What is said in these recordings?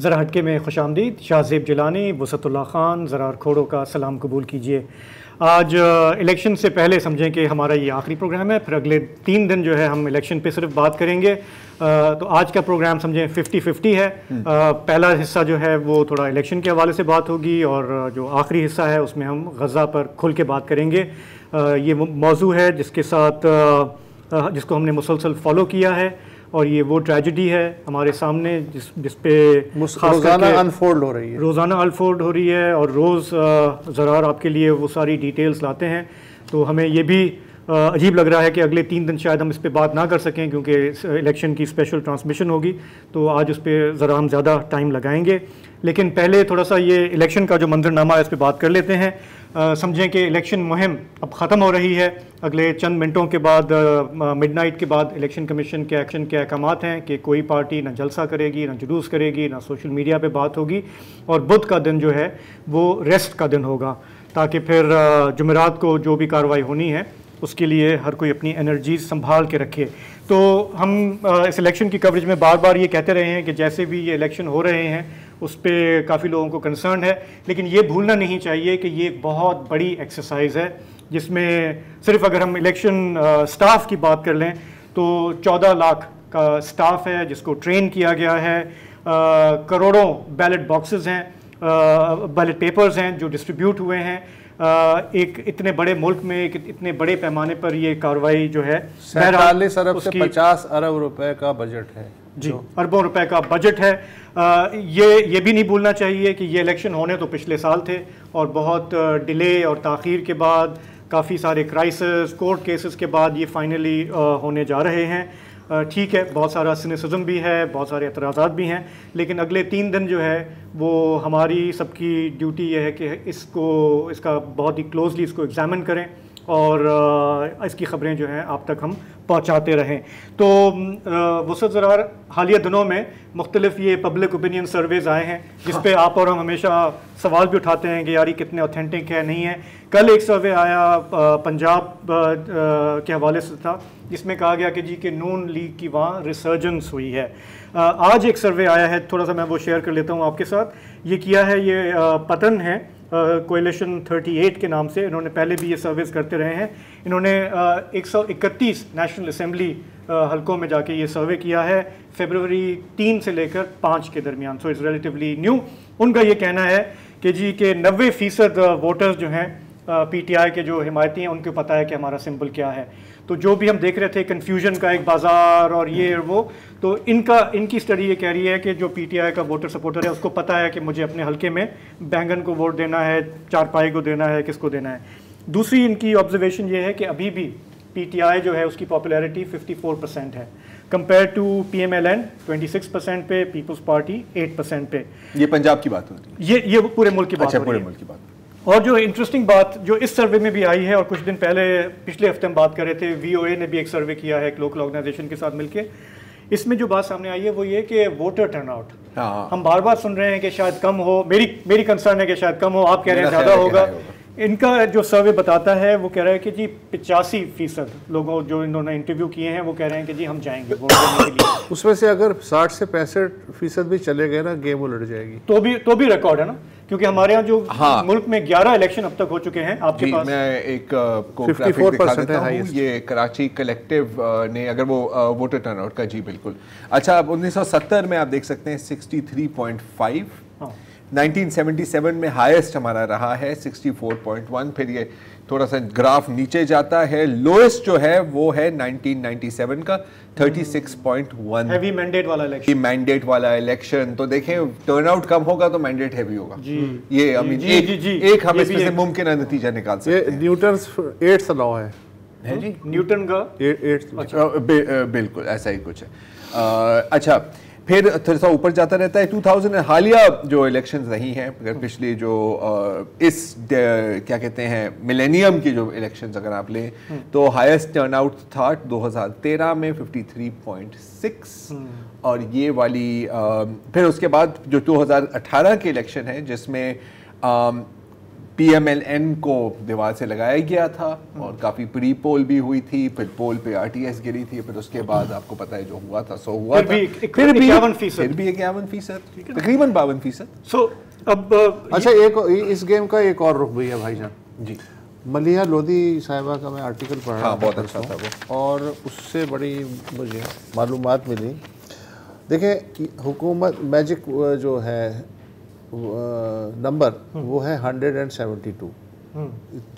ذرا ہٹکے میں خوش آمدید. شاہ زیب جیلانی, وسعت اللہ خان, زرار کھوڑو کا سلام قبول کیجیے. آج الیکشن سے پہلے سمجھیں کہ ہمارا یہ آخری پروگرام ہے, پھر اگلے 3 دن جو ہے ہم الیکشن پہ صرف بات کریں گے. تو آج کا پروگرام سمجھیں 50-50 ہے. پہلا حصہ جو ہے وہ تھوڑا الیکشن کے حوالے سے بات ہوگی, اور جو آخری حصہ ہے اس میں ہم غزہ پر کھل کے بات کریں گے. یہ موضوع ہے جس کے ساتھ جس کو ہم نے مسلسل فالو کیا ہے, اور یہ وہ ٹریجڈی ہے ہمارے سامنے جس پہ روزانہ انفولڈ ہو رہی ہے, اور روز زرار آپ کے لیے وہ ساری ڈیٹیلز لاتے ہیں. تو ہمیں یہ بھی عجیب لگ رہا ہے کہ اگلے 3 دن شاید ہم اس پہ بات نہ کر سکیں کیونکہ الیکشن کی اسپیشل ٹرانسمیشن ہوگی, تو آج اس پہ ذرا ہم زیادہ ٹائم لگائیں گے. لیکن پہلے تھوڑا سا یہ الیکشن کا جو منظرنامہ ہے اس پہ بات کر لیتے ہیں. سمجھیں کہ الیکشن مہم اب ختم ہو رہی ہے. اگلے چند منٹوں کے بعد مڈ نائٹ کے بعد الیکشن کمیشن کے ایکشن کے احکامات ہیں کہ کوئی پارٹی نہ جلسہ کرے گی, نہ جلوس کرے گی, نہ سوشل میڈیا پہ بات ہوگی, اور بدھ کا دن جو ہے وہ ریسٹ کا دن ہوگا, تاکہ پھر جمعرات کو جو بھی کارروائی ہونی ہے اس کے لیے ہر کوئی اپنی انرجیز سنبھال کے رکھے. تو ہم اس الیکشن کی کوریج میں بار بار یہ کہتے رہے ہیں کہ جیسے بھی یہ الیکشن ہو رہے ہیں اس پہ کافی لوگوں کو کنسرن ہے, لیکن یہ بھولنا نہیں چاہیے کہ یہ ایک بہت بڑی ایکسرسائز ہے جس میں صرف اگر ہم الیکشن سٹاف کی بات کر لیں تو 14 لاکھ کا سٹاف ہے جس کو ٹرین کیا گیا ہے, کروڑوں بیلٹ باکسز ہیں, بیلٹ پیپرز ہیں جو ڈسٹریبیوٹ ہوئے ہیں. ایک اتنے بڑے ملک میں ایک اتنے بڑے پیمانے پر یہ کارروائی جو ہے 47 ارب سے 50 ارب روپے کا بجٹ ہے. جی, اربوں روپے کا بجٹ ہے. یہ بھی نہیں بھولنا چاہیے کہ یہ الیکشن ہونے تو پچھلے سال تھے, اور بہت ڈیلے اور تاخیر کے بعد, کافی سارے کرائسس, کورٹ کیسز کے بعد یہ فائنلی ہونے جا رہے ہیں. ٹھیک ہے, بہت سارا سینیسزم بھی ہے, بہت سارے اعتراضات بھی ہیں, لیکن اگلے 3 دن جو ہے وہ ہماری سب کی ڈیوٹی یہ ہے کہ اس کا بہت ہی کلوزلی اس کو ایگزامن کریں, اور اس کی خبریں جو ہیں آپ تک ہم پہنچاتے رہیں. تو وسعت زرار, حالیہ دنوں میں مختلف یہ پبلک اوپینین سرویز آئے ہیں جس پہ آپ اور ہم ہمیشہ سوال بھی اٹھاتے ہیں کہ یار یہ کتنے اوتھینٹک ہے, نہیں ہے. کل ایک سروے آیا پنجاب کے حوالے سے تھا جس میں کہا گیا کہ جی کہ نون لیگ کی وہاں ریسرجنس ہوئی ہے. آج ایک سروے آیا ہے, تھوڑا سا میں وہ شیئر کر لیتا ہوں آپ کے ساتھ. یہ کیا ہے, یہ پتن ہے کوئلیشن 38 کے نام سے, انہوں نے پہلے بھی یہ سرویز کرتے رہے ہیں. انہوں نے 131 نیشنل اسمبلی حلقوں میں جا کے یہ سروے کیا ہے فیبروری 3 سے لے کر 5 کے درمیان. So it's relatively new. ان کا یہ کہنا ہے کہ جی کہ 90% ووٹرز جو ہیں پی ٹی آئی کے جو حمایتی ہیں ان کو پتہ ہے کہ ہمارا سمبل کیا ہے. تو جو بھی ہم دیکھ رہے تھے کنفیوژن کا ایک بازار اور یہ وہ, تو ان کی اسٹڈی یہ کہہ رہی ہے کہ جو پی ٹی آئی کا ووٹر سپورٹر ہے اس کو پتہ ہے کہ مجھے اپنے حلقے میں بینگن کو ووٹ دینا ہے, چارپائی کو دینا ہے, کس کو دینا ہے. دوسری ان کی آبزرویشن یہ ہے کہ ابھی بھی پی ٹی آئی جو ہے اس کی پاپولیرٹی 54% ہے compare to P M L N 26% پہ, پیپلز پارٹی 8% پہ. یہ پنجاب کی بات ہوتی ہے, یہ پورے ملک کی بات ہو رہی ہے. اور جو انٹرسٹنگ بات جو اس سروے میں بھی آئی ہے, اور کچھ دن پچھلے ہفتے ہم بات کر رہے تھے, وی او اے نے بھی ایک سروے کیا ہے ایک لوکل آرگنائزیشن کے ساتھ مل کے. اس میں جو بات سامنے آئی ہے وہ یہ کہ ووٹر ٹرن آؤٹ, ہم بار بار سن رہے ہیں کہ شاید کم ہو, میری کنسرن ہے کہ شاید کم ہو, آپ کہہ رہے ہیں زیادہ ہوگا. ان کا جو سروے بتاتا ہے وہ کہہ رہا ہے کہ جی 85% لوگوں جو انہوں نے انٹرویو کیے ہیں وہ کہہ رہے ہیں کہ جی ہم جائیں گے ووٹ دینے کے لیے. اس میں سے اگر 60 سے 65% بھی چلے گئے نا, گیم الٹ جائے گی. تو بھی ریکارڈ ہے نا, کیونکہ ہمارے ہاں جو ملک میں 11 الیکشن اب تک ہو چکے ہیں. آپ کے پاس میں ایک کو گرافک دکھا دیتا ہوں, یہ کراچی کلیکٹیو نے اگر وہ ووٹر ٹرن آؤٹ کا, جی بالکل. اچھا, اب 1970 میں آپ دیکھ سکتے ہیں 63.5, 1977 میں ہائیسٹ ہمارا رہا ہے 64.1, پھر یہ تھوڑا سا گراف نیچے جاتا ہے. لوئسٹ جو ہے وہ ہے 1997 کا 36.1. ہیوی مینڈیٹ والا الیکشن, مینڈیٹ والا الیکشن. تو دیکھیں ٹرن آؤٹ کم ہوگا تو مینڈیٹ ہیوی ہوگا. یہ ایک ہم اس میں سے ممکنہ نتیجہ نکال سکتے ہیں. یہ نیوٹنس 8th لاء ہے جی, نیوٹن کا 8th, بالکل ایسا ہی کچھ ہے. اچھا, پھر تھوڑا سا اوپر جاتا رہتا ہے. 2000 حالیہ جو الیکشنز رہی ہیں, اگر پچھلی جو اس کیا کہتے ہیں ملینیم کی جو الیکشنز اگر آپ لیں تو ہائیسٹ ٹرن آؤٹ تھا 2013 میں 53.6, اور یہ والی پھر اس کے بعد جو 2018 کے الیکشن ہے جس میں PMLN کو دیوار سے لگایا گیا تھا اور کافی پری پول بھی ہوئی تھی, پھر پول پہ RTS گری تھی, پھر اس کے بعد آپ کو پتہ ہے جو ہوا تھا سو ہوا تھا, پھر بھی 51%, تقریباً 52%. سو اب اچھا ایک اس گیم کا ایک اور رخ بھی ہے بھائی جان جی, ملیحہ لودھی صاحبہ کا میں آرٹیکل پڑھ رہا ہاں بہت اچھا تھا وہ, اور اس سے بڑی مجھے معلومات ملی. دیکھیں حکومت میجک جو ہے نمبر وہ ہے 172,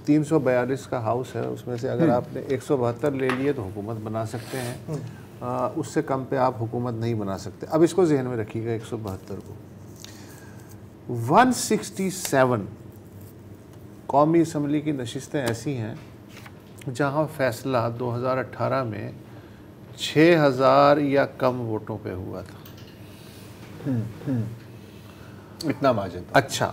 342 کا ہاؤس ہے, اس میں سے اگر آپ نے 172 لے لیے تو حکومت بنا سکتے ہیں, اس سے کم پہ آپ حکومت نہیں بنا سکتے. اب اس کو ذہن میں رکھیے گا 172 کو. 167 قومی اسمبلی کی نشستیں ایسی ہیں جہاں فیصلہ 2018 میں 6000 یا کم ووٹوں پہ ہوا تھا. اتنا مارجن تھا. اچھا,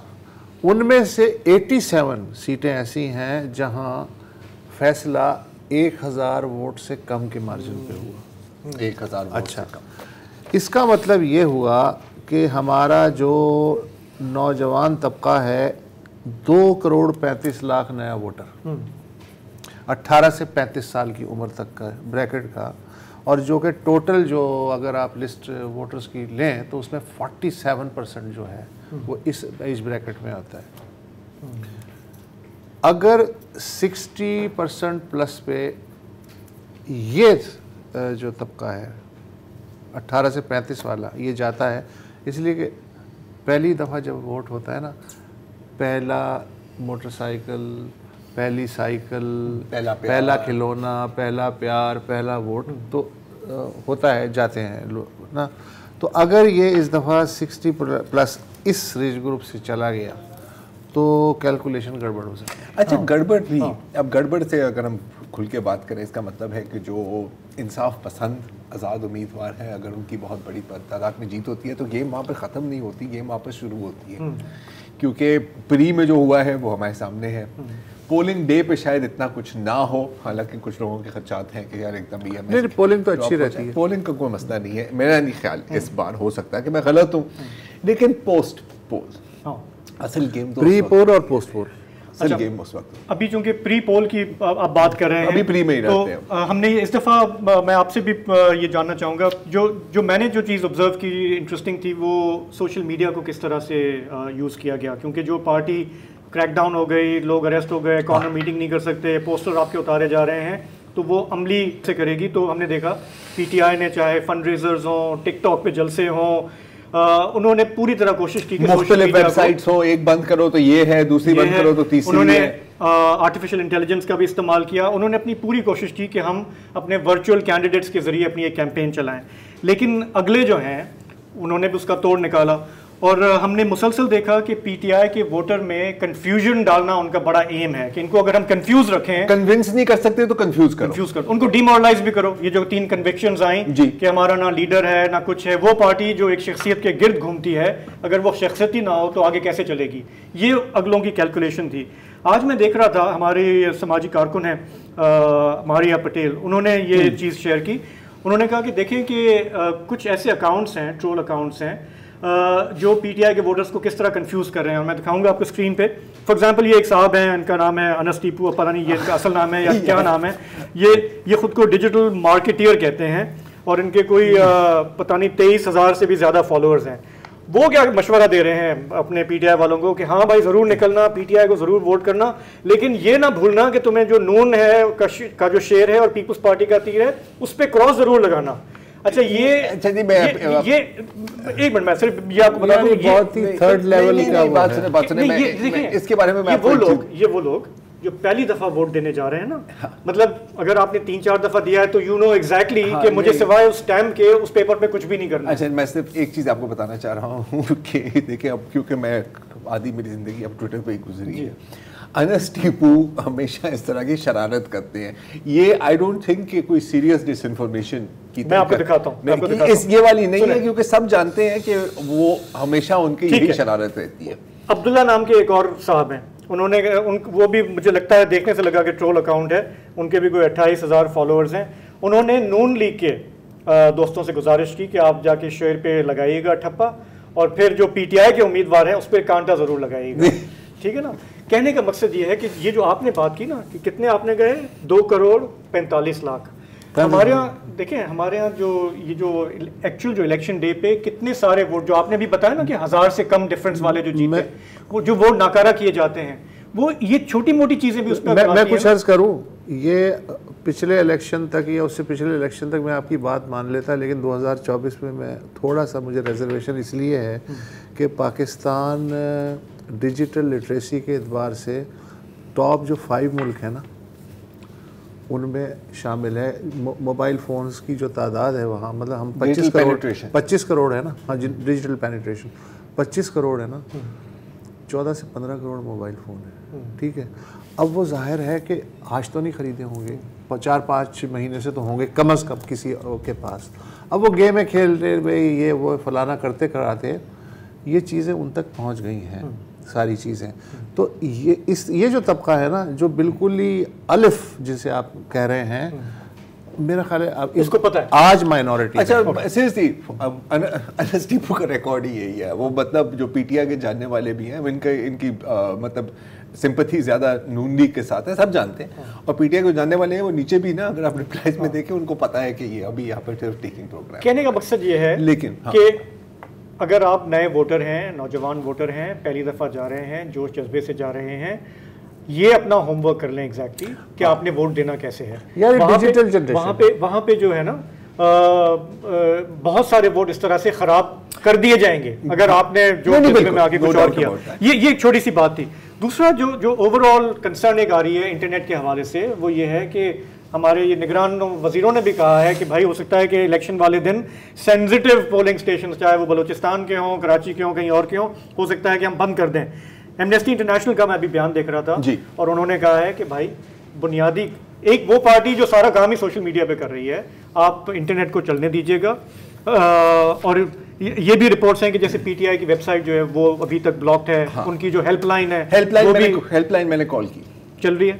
ان میں سے 87 سیٹیں ایسی ہیں جہاں فیصلہ 1000 ووٹ سے کم کے مارجن پہ ہوا. 1000 ووٹ اچھا, اس کا مطلب یہ ہوا کہ ہمارا جو نوجوان طبقہ ہے 2,35,00,000 نیا ووٹر 18 سے 35 سال کی عمر تک کا بریکٹ کا, اور جو کہ ٹوٹل جو اگر آپ لسٹ ووٹرز کی لیں تو اس میں 47% جو ہے وہ اس ایج بریکٹ میں آتا ہے. اگر 60% پلس پہ یہ جو طبقہ ہے 18 سے 35 والا یہ جاتا ہے, اس لیے کہ پہلی دفعہ جب ووٹ ہوتا ہے نا, پہلا موٹر سائیکل, پہلی سائیکل, پہلا کھلونا, پہلا پیار, پہلا ووٹ تو ہوتا ہے, جاتے ہیں لوگ نا. تو اگر یہ اس دفعہ 60 پلس اس ایج گروپ سے چلا گیا تو کیلکولیشن گڑبڑ ہو سکتی ہے. اچھا گڑبڑ نہیں, اب گڑبڑ سے اگر ہم کھل کے بات کریں, اس کا مطلب ہے کہ جو انصاف پسند آزاد امیدوار ہیں اگر ان کی بہت بڑی تعداد میں جیت ہوتی ہے تو گیم وہاں پہ ختم نہیں ہوتی, گیم واپس شروع ہوتی ہے. کیونکہ پری میں جو ہوا ہے وہ ہمارے سامنے ہے. پولنگ ڈے پہ شاید اتنا کچھ نہ ہو, حالانکہ کچھ لوگوں کے خدشات ہیں کہ یار ایک دم نہیں, پولنگ تو اچھی رہتی ہے, پولنگ کا کوئی مسئلہ نہیں ہے, میرا نہیں خیال اس بار, ہو سکتا ہے کہ میں غلط ہوں, لیکن پوسٹ پول اصل گیم تو پری پول اور پوسٹ پول اصل گیم اس وقت. ابھی چونکہ پری پول کی آپ بات کر رہے ہیں, ابھی پری میں ہی رہتے ہیں, تو ہم نے اس دفعہ میں آپ سے بھی یہ جاننا چاہوں گا, جو میں نے جو چیز آبزرو کی انٹرسٹنگ تھی وہ سوشل میڈیا کو کس طرح سے یوز کیا گیا. کیونکہ جو پارٹی کریک ڈاؤن ہو گئی, لوگ اریسٹ ہو گئے, کارنر میٹنگ نہیں کر سکتے, پوسٹر آپ کے اتارے جا رہے ہیں, تو وہ عملی سے کرے گی. تو ہم نے دیکھا PTI نے چاہے فنڈ ریزرز ہوں, ٹک ٹاک پہ جلسے ہوں, انہوں نے پوری طرح کوشش کی کہ مختلف ویب سائٹس ہوں, ایک بند کرو تو یہ ہے, دوسری بند کرو تو تیسری. انہوں نے آرٹیفیشیل انٹیلیجنس کا بھی استعمال کیا, انہوں نے اپنی پوری کوشش کی کہ ہم اپنے ورچوئل کینڈیڈیٹس کے ذریعے اپنی ایک کیمپین چلائیں. لیکن اگلے جو ہیں انہوں نے بھی اس کا توڑ نکالا, اور ہم نے مسلسل دیکھا کہ PTI کے ووٹر میں کنفیوژن ڈالنا ان کا بڑا ایم ہے کہ ان کو اگر ہم کنفیوز رکھیں, کنونس نہیں کر سکتے تو کنفیوز کرو, ان کو ڈیمورلائز بھی کرو. یہ جو 3 کنوکشنز آئیں کہ ہمارا نہ لیڈر ہے نہ کچھ ہے, وہ پارٹی جو ایک شخصیت کے گرد گھومتی ہے اگر وہ شخصیت ہی نہ ہو تو آگے کیسے چلے گی, یہ اگلوں کی کیلکولیشن تھی. آج میں دیکھ رہا تھا ہماری سماجی کارکن ہیں ماریا پٹیل, انہوں نے یہ چیز شیئر کی. انہوں نے کہا کہ دیکھیں کہ کچھ ایسے اکاؤنٹس ہیں, ٹرول اکاؤنٹس ہیں, جو PTI کے ووٹرز کو کس طرح کنفیوز کر رہے ہیں, اور میں دکھاؤں گا آپ کو اسکرین پہ. فار ایگزامپل یہ ایک صاحب ہیں, ان کا نام ہے انس ٹیپو, پتہ نہیں یہ ان کا اصل نام ہے یا کیا نام ہے, یہ خود کو ڈیجیٹل مارکیٹیر کہتے ہیں, اور ان کے کوئی پتہ نہیں 23,000 سے بھی زیادہ فالوورز ہیں. وہ کیا مشورہ دے رہے ہیں اپنے PTI والوں کو کہ ہاں بھائی ضرور نکلنا, PTI کو ضرور ووٹ کرنا, لیکن یہ نہ بھولنا کہ تمہیں جو نون ہے کا جو شیئر ہے اور پیپلز پارٹی کا تیر ہے اس پہ کراس ضرور لگانا. اچھا یہ ایک منٹ میں صرف یہ آپ کو بتا دوں, بہت ہی تھرڈ لیول کا بات سنیں, اس کے بارے میں یہ وہ لوگ جو پہلی دفعہ ووٹ دینے جا رہے ہیں نا, مطلب اگر آپ نے 3-4 دفعہ دیا ہے تو یو نو ایگزیکٹلی کہ مجھے سوائے اس اسٹیمپ کے اس پیپر پہ کچھ بھی نہیں کرنا. اچھا میں صرف ایک چیز آپ کو بتانا چاہ رہا ہوں کہ دیکھیں اب کیونکہ میں آدھی میری زندگی اب ٹویٹر پہ ہی گزری ہے, انس ٹیپو ہمیشہ اس طرح کی شرارت کرتے ہیں. یہ آئی ڈونٹ تھنک کہ کوئی سیریس ڈس انفارمیشن کی, میں آپ کو دکھاتا ہوں, یہ والی نہیں ہے, کیونکہ سب جانتے ہیں کہ وہ ہمیشہ ان کی یہی شرارت رہتی ہے. عبداللہ نام کے ایک اور صاحب ہیں, انہوں نے وہ بھی مجھے لگتا ہے دیکھنے سے لگا کہ ٹرول اکاؤنٹ ہے, ان کے بھی کوئی 28,000 فالوورز ہیں. انہوں نے نون لیگ کے دوستوں سے گزارش کی کہ آپ جا کے شیئر پہ لگائیے گا ٹھپا, اور پھر جو PTI کے امیدوار ہیں اس پہ کانٹا ضرور لگائیے گا, ٹھیک ہے نا. کہنے کا مقصد یہ ہے کہ یہ جو آپ نے بات کی نا کہ کتنے آپ نے گئے 2,45,00,000. ہمارے یہاں دیکھیں ہمارے یہاں جو ایکچوئل جو الیکشن ڈے پہ کتنے سارے ووٹ جو آپ نے بھی بتایا نا کہ 1000 سے کم ڈفرنس والے جو جیتے وہ جو ووٹ ناکارہ کیے جاتے ہیں وہ یہ چھوٹی موٹی چیزیں بھی اس پہ میں کچھ عرض کروں. یہ پچھلے الیکشن تک یا اس سے پچھلے الیکشن تک میں آپ کی بات مان لیتا, لیکن 2024 میں تھوڑا سا مجھے ریزرویشن اس لیے ہے کہ پاکستان ڈیجیٹل لٹریسی کے اعتبار سے ٹاپ جو 5 ملک ہیں نا ان میں شامل ہے. موبائل فونز کی جو تعداد ہے وہاں مطلب ہم 25 کروڑ ہے نا. ہاں ڈیجیٹل پینیٹریشن 25 کروڑ ہے نا. 14 سے 15 کروڑ موبائل فون ہے. ٹھیک ہے, اب وہ ظاہر ہے کہ آج تو نہیں خریدے ہوں گے, 4-5 مہینے سے تو ہوں گے کم از کم کسی کے پاس. اب وہ گیم کھیلتے بھائی یہ وہ فلانا کرتے کراتے یہ چیزیں ان تک پہنچ گئی ہیں ساری چیزیں. تو یہ جو طبقہ ہے نا جو بالکل ہی الف جسے آپ کہہ رہے ہیں میرا خیال ہے اس کو پتہ ہے آج مائنورٹی. اچھا سیریسلی انس ٹیپو کا ریکارڈ ہی یہی ہے. وہ مطلب جو پی ٹی آئی کے جاننے والے بھی ہیں ان کی مطلب سمپتھی زیادہ نون لیگ کے ساتھ ہے, سب جانتے ہیں. اور پی ٹی آئی کو جاننے والے ہیں وہ نیچے بھی نا اگر آپ ریپلائز میں دیکھیں ان کو پتہ ہے کہ یہ ابھی یہاں پر صرف ٹیکنگ پروگرام. کہنے کا مقصد یہ ہے لیکن کہ اگر آپ نئے ووٹر ہیں, نوجوان ووٹر ہیں, پہلی دفعہ جا رہے ہیں, جوش جذبے سے جا رہے ہیں, یہ اپنا ہوم ورک کر لیں ایگزیکٹلی کہ آپ نے ووٹ دینا کیسے ہے. وہاں پہ جو ہے نا بہت سارے ووٹ اس طرح سے خراب کر دیے جائیں گے اگر آپ نے جو جذبے میں آگے کچھ اور کیا. یہ ایک چھوٹی سی بات تھی. دوسرا جو اوور آل کنسرن ایک آ رہی ہے انٹرنیٹ کے حوالے سے وہ یہ ہے کہ ہمارے یہ نگران وزیروں نے بھی کہا ہے کہ بھائی ہو سکتا ہے کہ الیکشن والے دن سینسٹیو پولنگ اسٹیشن چاہے وہ بلوچستان کے ہوں, کراچی کے ہوں, کہیں اور کے ہوں, ہو سکتا ہے کہ ہم بند کر دیں. ایمنسٹی انٹرنیشنل کا میں ابھی بیان دیکھ رہا تھا اور انہوں نے کہا ہے کہ بھائی بنیادی ایک وہ پارٹی جو سارا کام ہی سوشل میڈیا پہ کر رہی ہے آپ انٹرنیٹ کو چلنے دیجیے گا. اور یہ بھی رپورٹس ہیں کہ جیسے پی ٹی آئی کی ویب سائٹ جو ہے وہ ابھی تک بلاکڈ ہے. ان کی جو ہیلپ لائن ہے ہیلپ لائن میں نے کال کی, چل رہی ہے.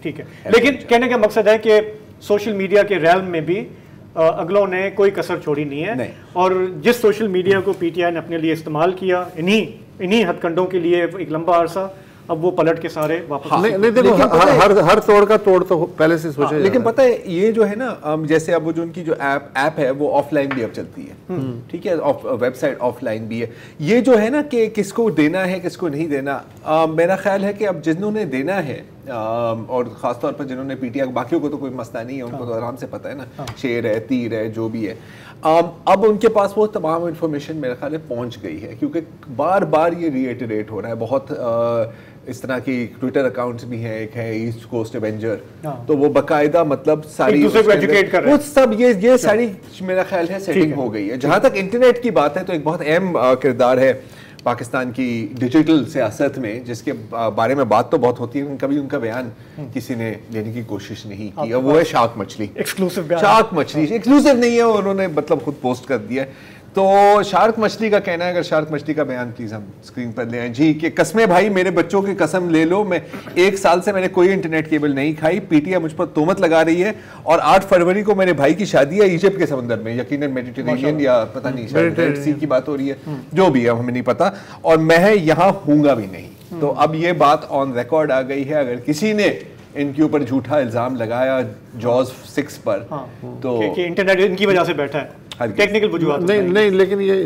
ٹھیک ہے. لیکن کہنے کا مقصد ہے کہ سوشل میڈیا کے ریلم میں بھی اگلوں نے کوئی کسر چھوڑی نہیں ہے. اور جس سوشل میڈیا کو پی ٹی آئی نے اپنے لیے استعمال کیا انہی ہتھ کنڈوں کے لیے ایک لمبا عرصہ, اب وہ پلٹ کے سارے واپس نہیں دیکھو ہر توڑ کا توڑ تو پہلے سے سوچا. لیکن پتہ ہے یہ جو ہے نا جیسے اب وہ جو ان کی جو ایپ ہے وہ آف لائن بھی اب چلتی ہے. ٹھیک ہے, ویب سائٹ آف لائن بھی ہے. یہ جو ہے نا کہ کس کو دینا ہے کس کو نہیں دینا, میرا خیال ہے کہ اب جنہوں نے دینا ہے اور خاص طور پر جنہوں نے پی ٹی آئی, باقیوں کو تو کوئی مسئلہ نہیں ہے, ان کو تو آرام سے پتہ ہے نا شیر ہے تیر ہے جو بھی ہے. اب ان کے پاس وہ تمام انفارمیشن میرے خیال ہے پہنچ گئی ہے کیونکہ بار بار یہ ری ایٹریٹ ہو رہا ہے. بہت اس طرح کی ٹویٹر اکاؤنٹس بھی ہیں, ایک ہے ایسٹ کوسٹ ایونجر, تو وہ باقاعدہ مطلب ساری وہ سب یہ ساری میرا خیال ہے سیٹنگ ہو گئی ہے. جہاں تک انٹرنیٹ کی بات ہے تو ایک بہت اہم کردار ہے پاکستان کی ڈیجیٹل سیاست میں جس کے بارے میں بات تو بہت ہوتی ہے لیکن کبھی ان کا بیان کسی نے لینے کی کوشش نہیں کی. وہ ہے شارک مچھلی. شارک مچھلی ایکسکلوسیو نہیں ہے, انہوں نے مطلب خود پوسٹ کر دیا ہے. تو شارک مچھلی کا کہنا ہے, اگر شارک مچھلی کا بیان پلیز ہم اسکرین پر لے آئیں جی, کہ قسمیں بھائی میرے بچوں کی قسم لے لو, میں 1 سال سے میں نے کوئی انٹرنیٹ کیبل نہیں کھائی. پی ٹی آئی مجھ پر تہمت لگا رہی ہے اور 8 فروری کو میرے بھائی کی شادی ہے ایجپٹ کے سمندر میں, یقیناً میڈیٹرینین یا پتہ نہیں ریڈ سی کی بات ہو رہی ہے, جو بھی ہے ہمیں نہیں پتا, اور میں یہاں ہوں گا بھی نہیں. تو اب یہ بات آن ریکارڈ آ گئی ہے. اگر کسی نے ان کے اوپر جھوٹا الزام لگایا جاز 6 پر تو انٹرنیٹ ان کی وجہ سے بیٹھا ہے, ٹیکنیکل وجوہات نہیں, لیکن یہ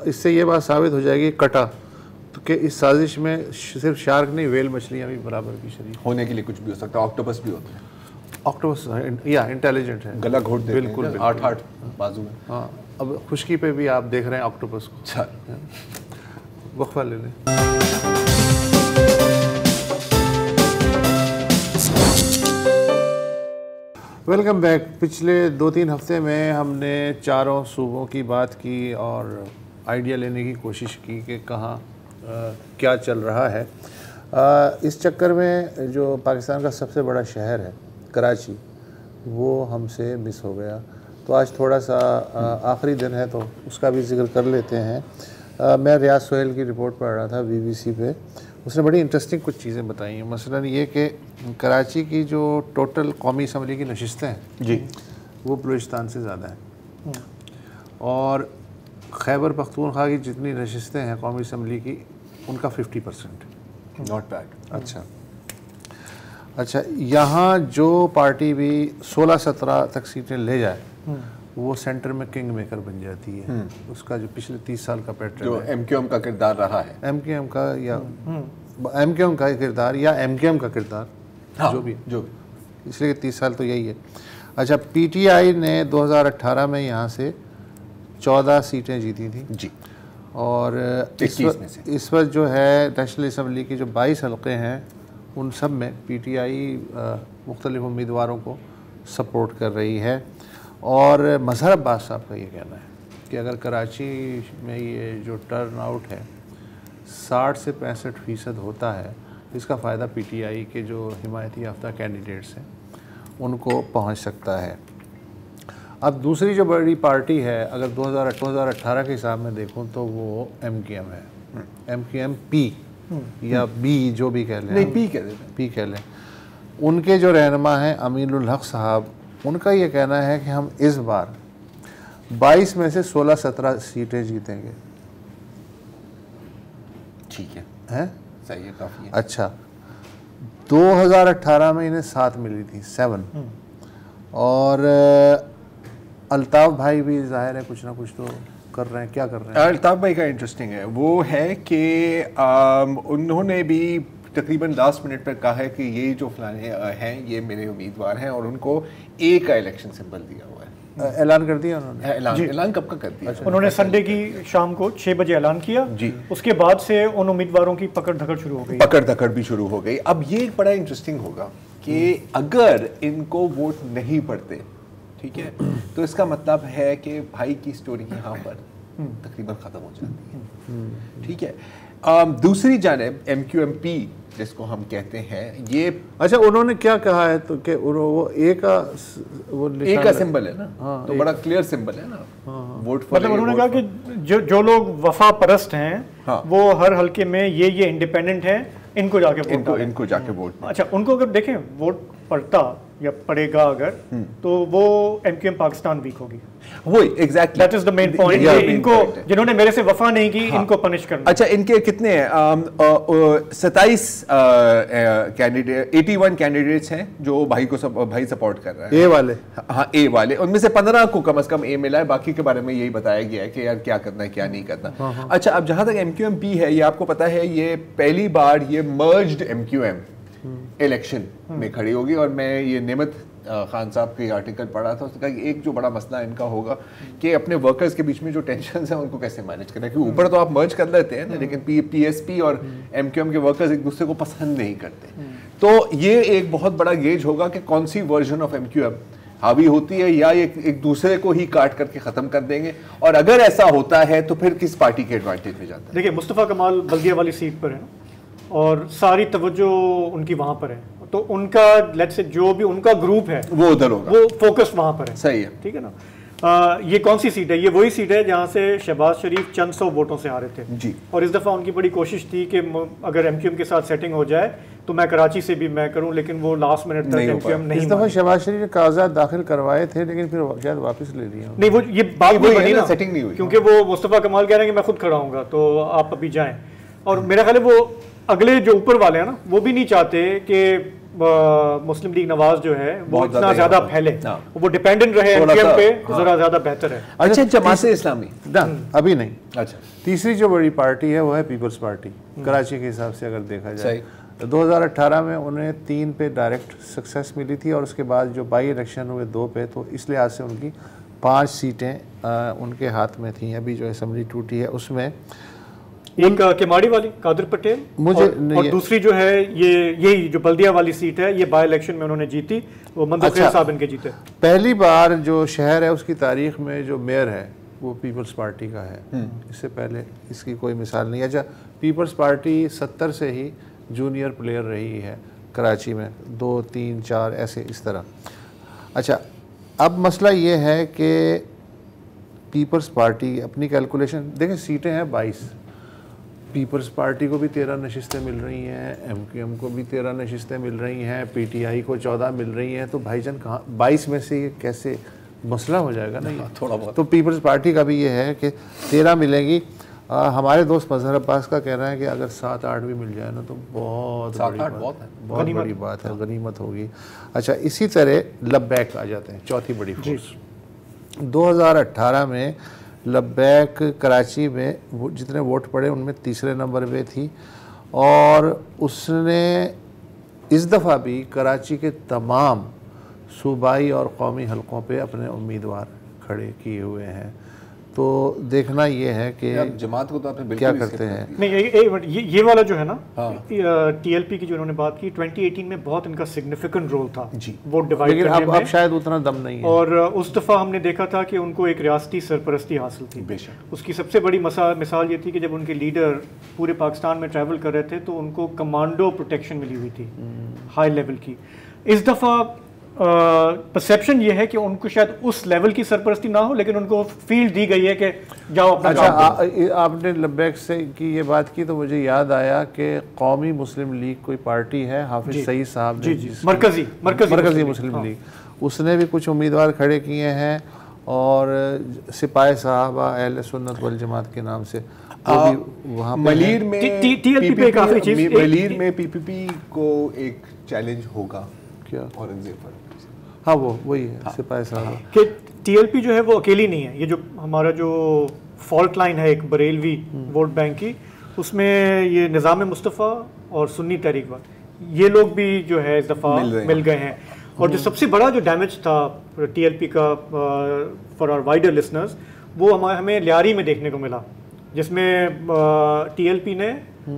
اس سے یہ بات ثابت ہو جائے گی کٹا کہ اس سازش میں صرف شارک نہیں ویل مچھلیاں بھی برابر کی شریک ہونے کے لیے کچھ بھی ہو سکتا ہے. آکٹوپس بھی ہوتے ہیں. آکٹوپس یا انٹیلیجنٹ ہے, گلا گھوٹ دیتے ہیں بالکل 8 بازو میں. ہاں, اب خشکی پہ بھی آپ دیکھ رہے ہیں آکٹوپس کو. اچھا وقفہ لے لیں. Welcome back. پچھلے 2-3 ہفتے میں ہم نے چاروں صوبوں کی بات کی اور آئیڈیا لینے کی کوشش کی کہ کہاں کیا چل رہا ہے. اس چکر میں جو پاکستان کا سب سے بڑا شہر ہے کراچی وہ ہم سے مس ہو گیا. تو آج تھوڑا سا آخری دن ہے تو اس کا بھی ذکر کر لیتے ہیں. میں ریاض سہیل کی رپورٹ پڑھ رہا تھا BBC پہ, اس نے بڑی انٹرسٹنگ کچھ چیزیں بتائی ہیں. مثلا یہ کہ کراچی کی جو ٹوٹل قومی اسمبلی کی نشستیں ہیں جی وہ بلوچستان سے زیادہ ہیں, اور خیبر پختونخوا کی جتنی نشستیں ہیں قومی اسمبلی کی ان کا 50%. Not bad. اچھا یہاں جو پارٹی بھی 16-17 تک سیٹیں لے جائے وہ سینٹر میں کنگ میکر بن جاتی ہے. اس کا جو پچھلے 30 سال کا پیٹرن جو ایم کیو ایم کا کردار رہا ہے, ایم کیو ایم کا یا ایم کیو ایم کا کردار یا ایم کیو ایم کا کردار, جو بھی اس لیے 30 سال تو یہی ہے. اچھا پی ٹی آئی نے 2018 میں یہاں سے 14 سیٹیں جیتی تھیں جی, اور اس وقت جو ہے نیشنل اسمبلی کی جو 22 حلقے ہیں ان سب میں پی ٹی آئی مختلف امیدواروں کو سپورٹ کر رہی ہے. اور مظہر عباس صاحب کا یہ کہنا ہے کہ اگر کراچی میں یہ جو ٹرن آؤٹ ہے 60 سے 65% ہوتا ہے, اس کا فائدہ پی ٹی آئی کے جو حمایتی یافتہ کینڈیڈیٹس ہیں ان کو پہنچ سکتا ہے. اب دوسری جو بڑی پارٹی ہے اگر 2018 کے حساب میں دیکھوں تو وہ ایم کیو ایم ہے, ایم کیو ایم پی یا بی جو بھی کہہ لیں, پی کہہ لیں. ان کے جو رہنما ہیں امین الحق صاحب, ان کا یہ کہنا ہے کہ ہم اس بار 22 میں سے 16-17 سیٹیں جیتیں گے. ٹھیک ہے, صحیح ہے, کافی ہے. اچھا 2018 میں انہیں 7 ملی تھی, 7. اور الطاف بھائی بھی ظاہر ہے کچھ نہ کچھ تو کر رہے ہیں. کیا کر رہے ہیں الطاف بھائی کا انٹرسٹنگ ہے, وہ ہے کہ انہوں نے بھی تقریباً لاسٹ منٹ پر کہا ہے کہ یہ جو فلانے ہیں یہ میرے امیدوار ہیں, اور ان کو اے کا الیکشن سمبل دیا ہوا ہے. اعلان کر دیا انہوں نے. اعلان کب کا کر دیا؟ انہوں نے سنڈے کی شام کو 6 بجے اعلان کیا. اس کے بعد سے ان امیدواروں کی پکڑ دھکڑ شروع ہو گئی. پکڑ دھکڑ بھی شروع ہو گئی. اب یہ بڑا انٹرسٹنگ ہوگا کہ اگر ان کو ووٹ نہیں پڑتے, ٹھیک ہے, تو اس کا مطلب ہے کہ بھائی کی سٹوری یہاں پر تقریباً ختم ہو جاتی ہے. ٹھیک ہے. دوسری جانب ایم کیو ایم پی جس کو ہم کہتے ہیں, یہ اچھا انہوں نے کیا کہا ہے تو کہ وہ اے کا سمبل ہے نا, تو بڑا کلیئر سمبل ہے نا, ووٹ فار. مطلب انہوں نے کہا کہ جو لوگ وفا پرست ہیں وہ ہر حلقے میں یہ انڈیپینڈنٹ ہیں, ان کو جا کے ووٹ. اچھا ان کو اگر دیکھیں ووٹ پڑتا یا پڑے گا اگر, تو وہ M Q M Pakistan weak ہوگی. وہی exactly, that is the main point. ان کو جنہوں نے میرے سے وفا نہیں کی ان کو پنش کرنا. اچھا ان کے کتنے ہیں, 27 کینڈیڈیٹ 81 کینڈیڈیٹس ہیں جو بھائی سپورٹ کر رہے ہیں, اے والے. ہاں اے والے, ان میں سے 15 کو کم از کم اے ملا ہے, باقی کے بارے میں یہی بتایا گیا ہے کہ یار کیا کرنا ہے کیا نہیں کرنا. اچھا اب جہاں تک ایم کیو ایم پی ہے, یہ آپ کو پتا ہے یہ پہلی بار یہ merged M Q M election میں کھڑی ہوگی. اور میں یہ نعمت خان صاحب کی آرٹیکل پڑھا تھا, اس نے کہا کہ ایک جو بڑا مسئلہ ان کا ہوگا کہ اپنے ورکرز کے بیچ میں جو ٹینشنز ہیں ان کو کیسے مینیج کرنا ہے, کیونکہ اوپر تو آپ مرج کر لیتے ہیں نا, لیکن پی ایس پی اور ایم کیو ایم کے ورکرز ایک دوسرے کو پسند نہیں کرتے. تو یہ ایک بہت بڑا گیج ہوگا کہ کون سی version of M Q M حاوی ہوتی ہے, یا ایک دوسرے کو ہی کاٹ کر کے ختم کر دیں گے. اور اگر ایسا ہوتا ہے تو پھر کس پارٹی کے ایڈوانٹیج میں جاتا ہے؟ دیکھیں مصطفیٰ کمال بلدیہ والی سیٹ پر ہے اور ساری توجہ ان کی وہاں پر ہے, تو ان کا لیٹ سے جو بھی ان کا گروپ ہے وہ ادھر ہوگا, وہ فوکس وہاں پر ہے. صحیح ہے, ٹھیک ہے نا. یہ کون سی سیٹ ہے؟ یہ وہی سیٹ ہے جہاں سے شہباز شریف چند 100 ووٹوں سے آ رہے تھے جی. اور اس دفعہ ان کی بڑی کوشش تھی کہ اگر ایم کیو ایم کے ساتھ سیٹنگ ہو جائے تو میں کراچی سے بھی میں کروں, لیکن وہ لاسٹ منٹ تک ایم کیو ایم نہیں. اس دفعہ شہباز شریف نے کاغذات داخل کروائے تھے لیکن پھر شاید واپس لے لیے. نہیں وہ یہ بات نہیں بنی نا, سیٹنگ نہیں ہوئی, کیونکہ وہ مصطفیٰ کمال کہہ رہے ہیں کہ میں خود کھڑا ہوں گا تو آپ ابھی جائیں. اور میرا خیال ہے وہ اگلے جو اوپر والے ہیں نا وہ بھی نہیں چاہتے کہ مسلم لیگ نواز جو ہے وہ اتنا زیادہ پھیلے, وہ ڈیپینڈنٹ رہے ایم کیو ایم پہ, ذرا زیادہ بہتر ہے. اچھا جماعت اسلامی ابھی نہیں. اچھا تیسری جو بڑی پارٹی ہے وہ ہے پیپلز پارٹی. کراچی کے حساب سے اگر دیکھا جائے 2018 میں انہیں 3 پہ ڈائریکٹ سکسیس ملی تھی, اور اس کے بعد جو بائی الیکشن ہوئے 2 پہ, تو اس لحاظ سے ان کی 5 سیٹیں ان کے ہاتھ میں تھیں. ابھی جو اسمبلی ٹوٹی ہے اس میں ایک کیماڑی والی قادر پٹیل, اور دوسری جو ہے یہی جو بلدیہ والی سیٹ ہے یہ بائی الیکشن میں انہوں نے جیتی, وہ منظور خیر صاحب ان کے جیتے. پہلی بار جو شہر ہے اس کی تاریخ میں جو میئر ہے وہ پیپلز پارٹی کا ہے, اس سے پہلے اس کی کوئی مثال نہیں. اچھا پیپلز پارٹی 70 سے ہی جونیئر پلیئر رہی ہے کراچی میں, 2 3 4 ایسے اس طرح. اچھا اب مسئلہ یہ ہے کہ پیپلز پارٹی اپنی کیلکولیشن دیکھیں, سیٹیں ہیں 22, پیپلز پارٹی کو بھی 13 نشستیں مل رہی ہیں, ایم کیو ایم کو بھی 13 نشستیں مل رہی ہیں, پی ٹی آئی کو 14 مل رہی ہیں, تو بھائی جان کہاں 22 میں سے یہ کیسے مسئلہ ہو جائے گا نا یہ تھوڑا بہت. تو پیپلز پارٹی کا بھی یہ ہے کہ 13 ملیں گی. ہمارے دوست مظہر عباس کا کہنا ہے کہ اگر 7-8 بھی مل جائے نا تو بہت بڑی بات ہے، غنیمت ہوگی. اچھا اسی طرح لبیک آ جاتے ہیں، چوتھی بڑی فورس. 2018 میں لبیک کراچی میں جتنے ووٹ پڑے ان میں تیسرے نمبر پہ تھی، اور اس نے اس دفعہ بھی کراچی کے تمام صوبائی اور قومی حلقوں پہ اپنے امیدوار کھڑے کیے ہوئے ہیں. تو دیکھنا یہ ہے کہ جماعت کو تو آپ نے کیا کرتے ہیں. نہیں یہ والا جو ہے نا ٹی ایل پی کی جو انہوں نے بات کی 2018 میں بہت ان کا سگنیفیکنٹ رول تھا ووٹ ڈیوائڈ کرنے میں، اب شاید اتنا دم نہیں ہے. اور اس دفعہ ہم نے دیکھا تھا کہ ان کو ایک ریاستی سرپرستی حاصل تھی. اس کی سب سے بڑی مثال یہ تھی کہ جب ان کے لیڈر پورے پاکستان میں ٹریول کر رہے تھے تو ان کو کمانڈو پروٹیکشن ملی ہوئی تھی ہائی لیول کی. اس دفعہ پرسیپشن یہ ہے کہ ان کو شاید اس لیول کی سرپرستی نہ ہو، لیکن ان کو فیلڈ دی گئی ہے کہ جاؤ اپنا کام کرو. آپ نے لبیک سے کی یہ بات کی تو مجھے یاد آیا کہ قومی مسلم لیگ کوئی پارٹی ہے، حافظ سعید صاحب نے، مرکزی مسلم لیگ، اس نے بھی کچھ امیدوار کھڑے کیے ہیں، اور سپاہی صحابہ اہل سنت والجماعت کے نام سے وہاں ملیر میں ملیر میں پی پی پی کو ایک چیلنج ہوگا کیا اورنگزیب پر. ہاں وہی ہے سپاہی صاحب کہ ٹی ایل پی جو ہے وہ اکیلی نہیں ہے. یہ جو ہمارا جو فالٹ لائن ہے ایک بریلوی ووٹ بینک کی، اس میں یہ نظام مصطفیٰ اور سنی تحریک یہ لوگ بھی جو ہے اس دفعہ مل گئے ہیں. اور جو سب سے بڑا جو ڈیمیج تھا ٹی ایل پی کا فار آر وائڈر لسنرز، وہ ہمیں لیاری میں دیکھنے کو ملا، جس میں ٹی ایل پی نے میں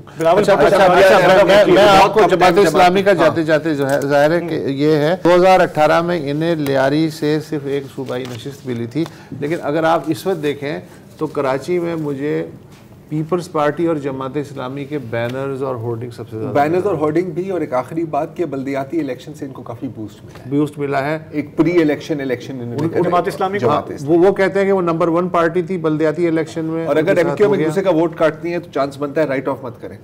آپ کو جماعت اسلامی کا جاتے جاتے ظاہر ہے کہ یہ ہے 2018 میں انہیں لیاری سے صرف ایک صوبائی نشست ملی تھی. لیکن اگر آپ اس وقت دیکھیں تو کراچی میں مجھے پیپلز پارٹی اور جماعت اسلامی کے بینرز اور ہورڈنگ سب سے زیادہ، بینرز اور ہورڈنگ بھی. اور ایک آخری بات کہ بلدیاتی الیکشن سے ان کو کافی بوسٹ ملا ہے. ایک پری الیکشن جماعت اسلامی وہ کہتے ہیں کہ وہ نمبر 1 پارٹی تھی بلدیاتی الیکشن میں، اور اگر ایم کیو میں دوسرے کا ووٹ کاٹتی ہیں تو چانس بنتا ہے رائٹ آف مت کریں.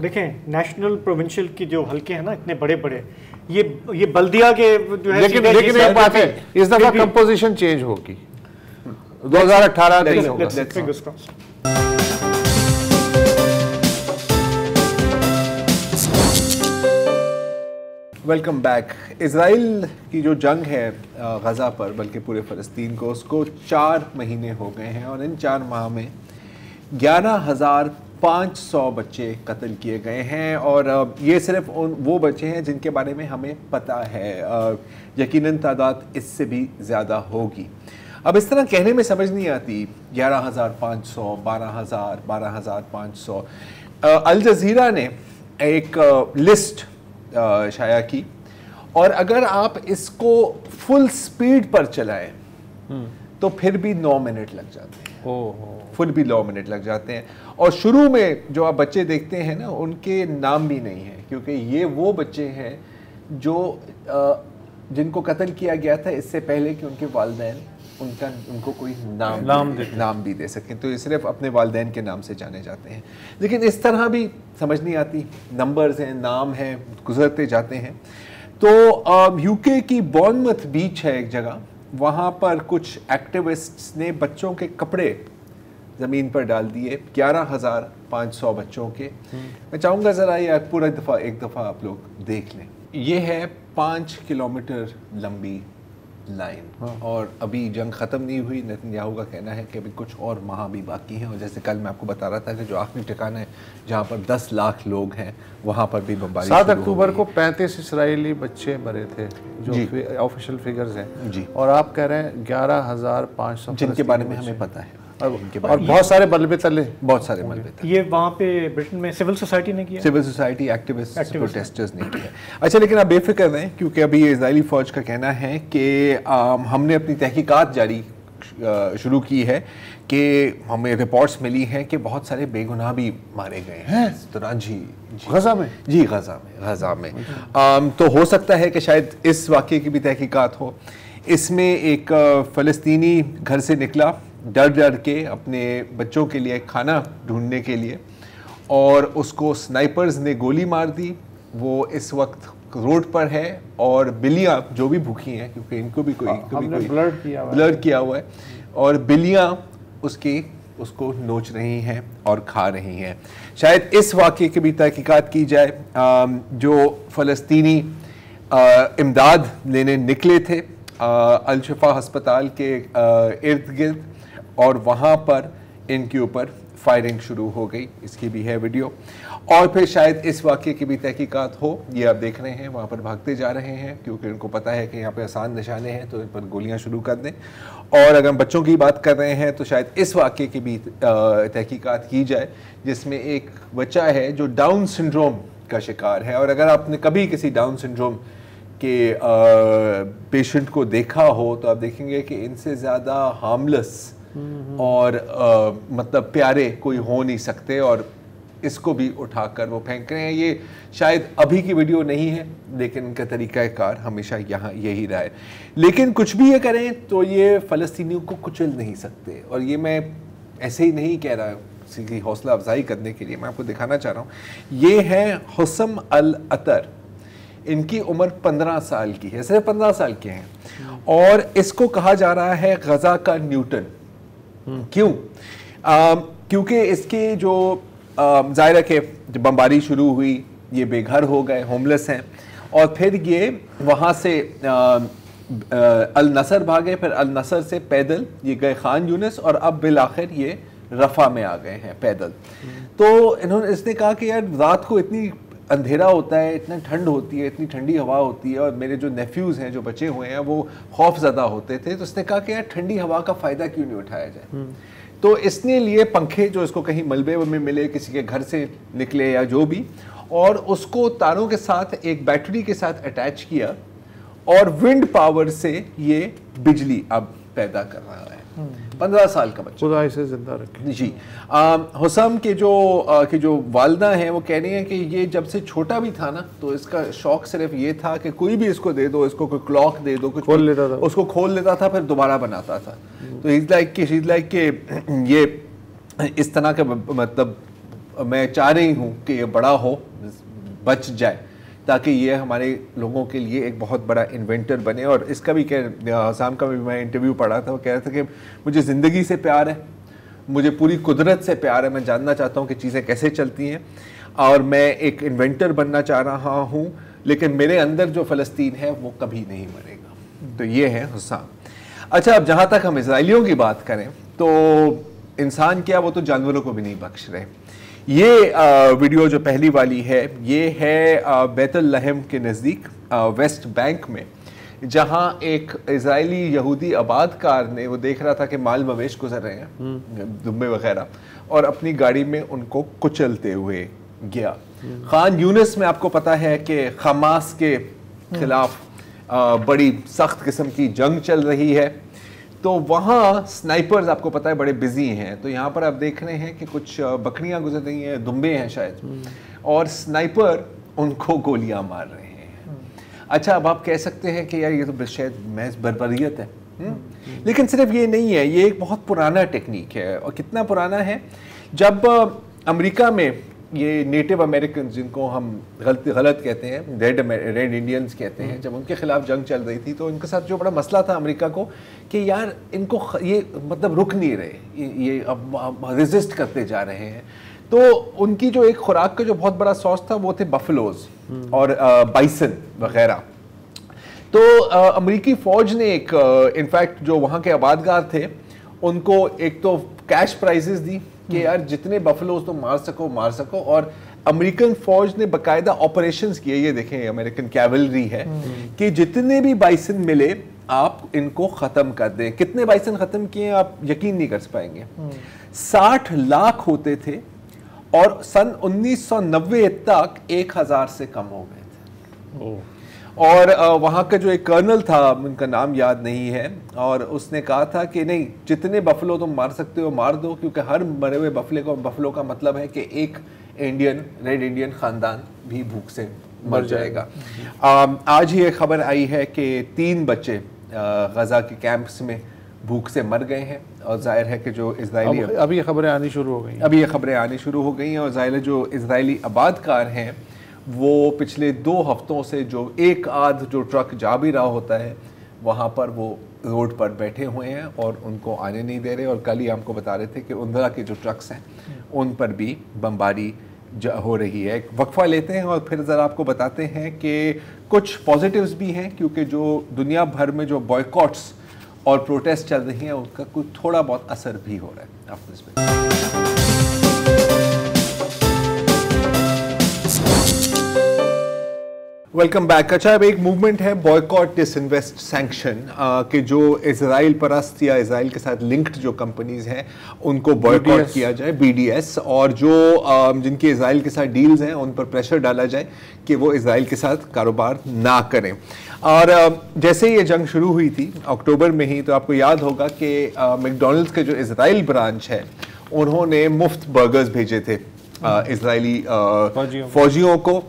دیکھیں نیشنل پروونشل کی جو حلقے ہیں نا اتنے بڑے بڑے، یہ بلدیہ کے جو ہے، لیکن ایک بات ہے اس دفعہ کمپوزیشن چینج ہوگی 2018 نہیں ہوگا. Welcome back. اسرائیل کی جو جنگ ہے غزہ پر، بلکہ پورے فلسطین کو، اس کو 4 مہینے ہو گئے ہیں، اور ان 4 ماہ میں 11,500 بچے قتل کیے گئے ہیں. اور یہ صرف وہ بچے ہیں جن کے بارے میں ہمیں پتہ ہے، یقیناً تعداد اس سے بھی زیادہ ہوگی. اب اس طرح کہنے میں سمجھ نہیں آتی 11,500 12,500. الجزیرہ نے ایک لسٹ شائع کی، اور اگر آپ اس کو فل سپیڈ پر چلائیں تو پھر بھی 9 منٹ لگ جاتے ہیں. اور شروع میں جو آپ بچے دیکھتے ہیں نا، ان کے نام بھی نہیں ہیں، کیونکہ یہ وہ بچے ہیں جو جن کو قتل کیا گیا تھا اس سے پہلے کہ ان کے والدین ان کو کوئی نام بھی دے سکیں. تو یہ صرف اپنے والدین کے نام سے جانے جاتے ہیں. لیکن اس طرح بھی سمجھ نہیں آتی، نمبرز ہیں، نام ہیں، گزرتے جاتے ہیں. تو یو کے کی بورنموتھ بیچ ہے ایک جگہ، وہاں پر کچھ ایکٹیوسٹس نے بچوں کے کپڑے زمین پر ڈال دیے، 11,500 بچوں کے. میں چاہوں گا ذرا یہ پورا ایک دفعہ آپ لوگ دیکھ لیں. یہ ہے 5 کلومیٹر لمبی لائن، اور ابھی جنگ ختم نہیں ہوئی. نیتنیاہو کا کہنا ہے کہ ابھی کچھ اور ماہ بھی باقی ہیں. اور جیسے کل میں آپ کو بتا رہا تھا کہ جو آخری ٹھکانہ ہے جہاں پر 10 لاکھ لوگ ہیں، وہاں پر بھی بمباری 7 اکتوبر کو 35 اسرائیلی بچے مرے تھے جو آفیشیل فگرز ہیں، اور آپ کہہ رہے ہیں 11,500 جن کے بارے میں ہمیں پتہ ہے، اور بہت سارے ملبے تلے. یہ وہاں پہ برٹن میں سول سوسائٹی نے کیا، سول سوسائٹی ایکٹیوسٹ پروٹیسٹرز نے کیا. اچھا، لیکن آپ بے فکر رہیں، کیونکہ ابھی یہ اسرائیلی فوج کا کہنا ہے کہ ہم نے اپنی تحقیقات شروع کی ہے کہ ہمیں رپورٹس ملی ہیں کہ بہت سارے بے گناہ بھی مارے گئے ہیں اس طرح. غزہ میں تو ہو سکتا ہے کہ شاید اس واقعے کی بھی تحقیقات ہو. اس میں ایک فلسطینی گھر سے نکلا ڈر کے اپنے بچوں کے لیے کھانا ڈھونڈنے کے لیے، اور اس کو سنائپرز نے گولی مار دی. وہ اس وقت روڈ پر ہے، اور بلیاں جو بھی بھوکی ہیں، کیونکہ ان کو بھی کوئی بلر کیا ہوا ہے، اور بلیاں اس کی اس کو نوچ رہی ہیں اور کھا رہی ہیں. شاید اس واقعے کی بھی تحقیقات کی جائے. جو فلسطینی امداد لینے نکلے تھے الشفا ہسپتال کے ارد گرد, اور وہاں پر ان کے اوپر فائرنگ شروع ہو گئی, اس کی بھی ہے ویڈیو. اور پھر شاید اس واقعے کی بھی تحقیقات ہو. یہ آپ دیکھ رہے ہیں وہاں پر بھاگتے جا رہے ہیں کیونکہ ان کو پتہ ہے کہ یہاں پہ آسان نشانے ہیں تو ان پر گولیاں شروع کر دیں. اور اگر ہم بچوں کی بات کر رہے ہیں تو شاید اس واقعے کی بھی تحقیقات کی جائے جس میں ایک بچہ ہے جو ڈاؤن سنڈروم کا شکار ہے. اور اگر آپ نے کبھی کسی ڈاؤن سنڈروم کے پیشنٹ کو دیکھا ہو تو آپ دیکھیں گے کہ ان سے زیادہ ہارملیس اور مطلب پیارے کوئی ہو نہیں سکتے, اور اس کو بھی اٹھا کر وہ پھینک رہے ہیں. یہ شاید ابھی کی ویڈیو نہیں ہے لیکن ان کا طریقہ کار ہمیشہ یہاں یہی رہا ہے. لیکن کچھ بھی یہ کریں تو یہ فلسطینیوں کو کچل نہیں سکتے. اور یہ میں ایسے ہی نہیں کہہ رہا کسی کی حوصلہ افزائی کرنے کے لیے, میں آپ کو دکھانا چاہ رہا ہوں. یہ ہے حسم العطر, ان کی عمر 15 سال کی ہے, صرف 15 سال کے ہیں, اور اس کو کہا جا رہا ہے غزہ کا نیوٹن. کیوں؟ کیونکہ اس کے جو ظاہر ہے کہ جب بمباری شروع ہوئی یہ بے گھر ہو گئے, ہوملیس ہیں, اور پھر یہ وہاں سے النصر بھاگے, پھر النصر سے پیدل یہ گئے خان یونس, اور اب بالآخر یہ رفح میں آ گئے ہیں پیدل. تو اس نے کہا کہ یار رات کو اتنی اندھیرا ہوتا ہے, اتنا ٹھنڈ ہوتی ہے, اتنی ٹھنڈی ہوا ہوتی ہے, اور میرے جو نیفیوز ہیں جو بچے ہوئے ہیں وہ خوف زدہ ہوتے تھے, تو اس نے کہا کہ یار ٹھنڈی ہوا کا فائدہ کیوں نہیں اٹھایا جائے. تو اس نے لیے پنکھے جو اس کو کہیں ملبے میں ملے, کسی کے گھر سے نکلے یا جو بھی, اور اس کو تاروں کے ساتھ ایک بیٹری کے ساتھ اٹیچ کیا, اور ونڈ پاور سے یہ بجلی اب پیدا کر رہا ہے. 15 سال کا بچہ, خدا اسے زندہ رکھے. جی. حسام کے جو والدہ ہیں وہ کہہ رہی ہیں کہ یہ جب سے چھوٹا بھی تھا نا تو اس کا شوق صرف یہ تھا کہ کوئی بھی اس کو دے دو, اس کو کوئی کلاک دے دو, کچھ کھول لیتا تھا, اس کو کھول لیتا تھا پھر دوبارہ بناتا تھا. تو شیز لائک کہ یہ اس طرح کا مطلب میں چاہ رہی ہوں کہ یہ بڑا ہو, بچ جائے, تاکہ یہ ہمارے لوگوں کے لیے ایک بہت بڑا انوینٹر بنے. اور اس کا بھی حسام کا بھی میں انٹرویو پڑھا تھا, وہ کہہ رہا تھا کہ مجھے زندگی سے پیار ہے, مجھے پوری قدرت سے پیار ہے, میں جاننا چاہتا ہوں کہ چیزیں کیسے چلتی ہیں, اور میں ایک انوینٹر بننا چاہ رہا ہوں, لیکن میرے اندر جو فلسطین ہے وہ کبھی نہیں مرے گا. تو یہ ہے حسام. اچھا, اب جہاں تک ہم اسرائیلیوں کی بات کریں تو انسان کیا, وہ تو جانوروں کو بھی نہیں بخش رہے. یہ ویڈیو جو پہلی والی ہے یہ ہے بیت اللحم کے نزدیک ویسٹ بینک میں, جہاں ایک اسرائیلی یہودی آباد کار نے, وہ دیکھ رہا تھا کہ مال مویش گزر رہے ہیں دمبے وغیرہ, اور اپنی گاڑی میں ان کو کچلتے ہوئے گیا. خان یونس میں آپ کو پتہ ہے کہ حماس کے خلاف بڑی سخت قسم کی جنگ چل رہی ہے, تو وہاں سنائپرز آپ کو پتہ ہے بڑے بزی ہیں. تو یہاں پر آپ دیکھ رہے ہیں کہ کچھ بکریاں گزر رہی ہیں, دمبے ہیں شاید, اور سنائپر ان کو گولیاں مار رہے ہیں. اچھا, اب آپ کہہ سکتے ہیں کہ یار یہ تو شاید محض بربریت ہے, لیکن صرف یہ نہیں ہے, یہ ایک بہت پرانا ٹیکنیک ہے. اور کتنا پرانا ہے, جب امریکہ میں یہ نیٹو امریکنز جن کو ہم غلط کہتے ہیں, ریڈ انڈینز کہتے ہیں, جب ان کے خلاف جنگ چل رہی تھی تو ان کے ساتھ جو بڑا مسئلہ تھا امریکہ کو کہ یار ان کو یہ مطلب رک نہیں رہے, یہ اب ریزسٹ کرتے جا رہے ہیں. تو ان کی جو ایک خوراک کا جو بہت بڑا سورس تھا وہ تھے بفلوز اور بائسن وغیرہ. تو امریکی فوج نے ایک انفیکٹ جو وہاں کے آبادگار تھے ان کو ایک تو کیش پرائزز دی کہ یار جتنے بفلوز تم مار سکو, اور امریکن فوج نے باقاعدہ آپریشنز کیے. یہ دیکھیں امریکن کیولری ہے کہ جتنے بھی بائسن ملے آپ ان کو ختم کر دیں. کتنے بائسن ختم کیے آپ یقین نہیں کر پائیں گے, 60 لاکھ ہوتے تھے, اور سن 1990 تک 1000 سے کم ہو گئے تھے. اور وہاں کا جو ایک کرنل تھا, ان کا نام یاد نہیں ہے, اور اس نے کہا تھا کہ نہیں, جتنے بفلو تم مار سکتے ہو مار دو, کیونکہ ہر مرے ہوئے بفلو کا مطلب ہے کہ ایک ریڈ انڈین خاندان بھی بھوک سے مر جائے گا. آج ہی ایک خبر آئی ہے کہ 3 بچے غزہ کے کیمپس میں بھوک سے مر گئے ہیں, اور ظاہر ہے کہ جو اسرائیلی ابھی یہ خبریں آنی شروع ہو گئی ہیں, اور ظاہر ہے جو اسرائیلی آباد کار ہیں وہ پچھلے 2 ہفتوں سے جو ایک آدھ جو ٹرک جا بھی رہا ہوتا ہے وہاں پر وہ روڈ پر بیٹھے ہوئے ہیں اور ان کو آنے نہیں دے رہے. اور کل ہی ہم کو بتا رہے تھے کہ اندرا کے جو ٹرکس ہیں ان پر بھی بمباری ہو رہی ہے. ایک وقفہ لیتے ہیں اور پھر ذرا آپ کو بتاتے ہیں کہ کچھ پازیٹیوز بھی ہیں, کیونکہ جو دنیا بھر میں جو بوائیکاٹس اور پروٹیسٹ چل رہی ہیں ان کا کوئی تھوڑا بہت اثر بھی ہو رہا ہے. آپ اس پہ ویلکم بیک. اچھا, اب ایک موومنٹ ہے بوائیکاٹ ڈس انویسٹ سینکشن, کہ جو اسرائیل پرست یا اسرائیل کے ساتھ لنکڈ جو کمپنیز ہیں ان کو بوائیکاٹ کیا جائے, BDS, اور جو جن کی اسرائیل کے ساتھ ڈیلز ہیں ان پر پریشر ڈالا جائے کہ وہ اسرائیل کے ساتھ کاروبار نہ کریں. اور جیسے یہ جنگ شروع ہوئی تھی اکتوبر میں ہی, تو آپ کو یاد ہوگا کہ میکڈونلڈس کے جو اسرائیل برانچ ہے انہوں نے مفت برگرز بھیجے تھے اسرائیلی فوجیوں کو.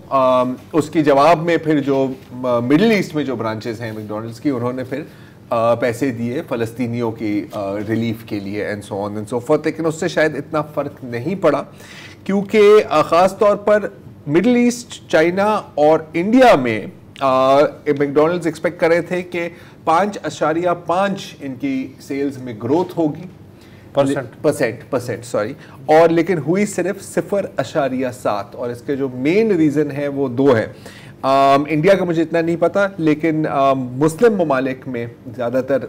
اس کی جواب میں پھر جو مڈل ایسٹ میں جو برانچز ہیں میکڈونلڈس کی, انہوں نے پھر پیسے دیے فلسطینیوں کی ریلیف کے لیے and so on and so forth. لیکن اس سے شاید اتنا فرق نہیں پڑا, کیونکہ خاص طور پر مڈل ایسٹ, چائنا اور انڈیا میں میکڈونلڈز ایکسپیکٹ کر رہے تھے کہ 5.5 ان کی سیلز میں گروتھ ہوگی, پرسنٹ سوری, اور لیکن ہوئی صرف 0.7. اور اس کے جو مین ریزن ہے وہ 2 ہیں. انڈیا کا مجھے اتنا نہیں پتا, لیکن مسلم ممالک میں زیادہ تر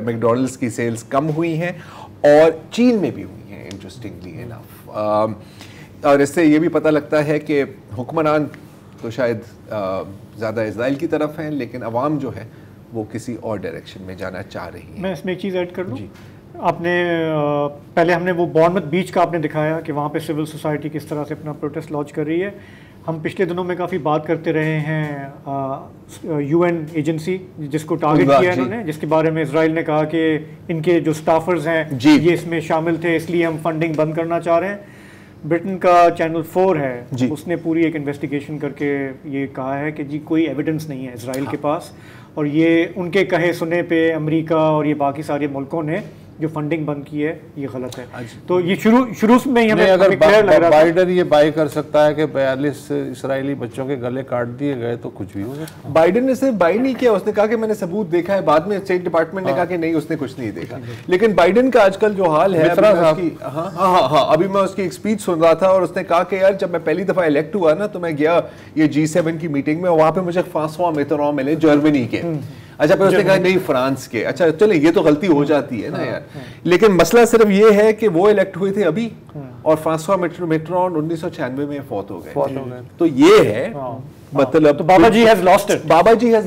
میکڈونلڈس کی سیلز کم ہوئی ہیں اور چین میں بھی ہوئی ہیں انٹرسٹنگلی انف. اور اس سے یہ بھی پتہ لگتا ہے کہ حکمران تو شاید زیادہ اسرائیل کی طرف ہیں, لیکن عوام جو ہے وہ کسی اور ڈائریکشن میں جانا چاہ رہی ہیں. میں اس میں ایک چیز ایڈ کر دوں. آپ نے پہلے ہم نے وہ بورنموتھ بیچ کا آپ نے دکھایا کہ وہاں پہ سول سوسائٹی کس طرح سے اپنا پروٹیسٹ لانچ کر رہی ہے. ہم پچھلے دنوں میں کافی بات کرتے رہے ہیں UN ایجنسی جس کو ٹارگٹ کیا انہوں نے, جس کے بارے میں اسرائیل نے کہا کہ ان کے جو سٹافرز ہیں یہ اس میں شامل تھے, اس لیے ہم فنڈنگ بند کرنا چاہ رہے ہیں. برٹن کا چینل 4 ہے, اس نے پوری ایک انویسٹیگیشن کر کے یہ کہا ہے کہ جی کوئی ایویڈنس نہیں ہے اسرائیل کے پاس, اور یہ ان کے کہے سنے پہ امریکہ اور یہ باقی سارے ملکوں نے جو فنڈنگ بند کی ہے یہ غلط ہے. تو یہ شروع میں ہی ہمیں اگر بائیڈن یہ بائی کر سکتا ہے کہ 42 اسرائیلی بچوں کے گلے کاٹ دیے گئے تو کچھ بھی ہو سکتا. بائیڈن نے صرف بائی نہیں کیا, اس نے کہا کہ میں نے ثبوت دیکھا ہے. بعد میں اسٹیٹ ڈپارٹمنٹ نے کہا کہ نہیں اس نے کچھ نہیں دیکھا. لیکن بائیڈن کا آج کل جو حال ہے, ابھی میں اس کی ایک اسپیچ سن رہا تھا اور اس نے کہا کہ یار جب میں پہلی دفعہ الیکٹ ہوا نا تو میں گیا یہ G7 کی میٹنگ میں, وہاں پہ مجھے فرانسوا میتران ملے جرمنی کے. اچھا پھر اس نے کہا نہیں فرانس کے. اچھا چلیں یہ تو غلطی ہو جاتی ہے نا یار, لیکن مسئلہ صرف یہ ہے کہ وہ الیکٹ ہوئے تھے ابھی اور فرانسوا میتران 1996 میں فوت ہو گئے. تو یہ ہے مطلب بابا جی ہیز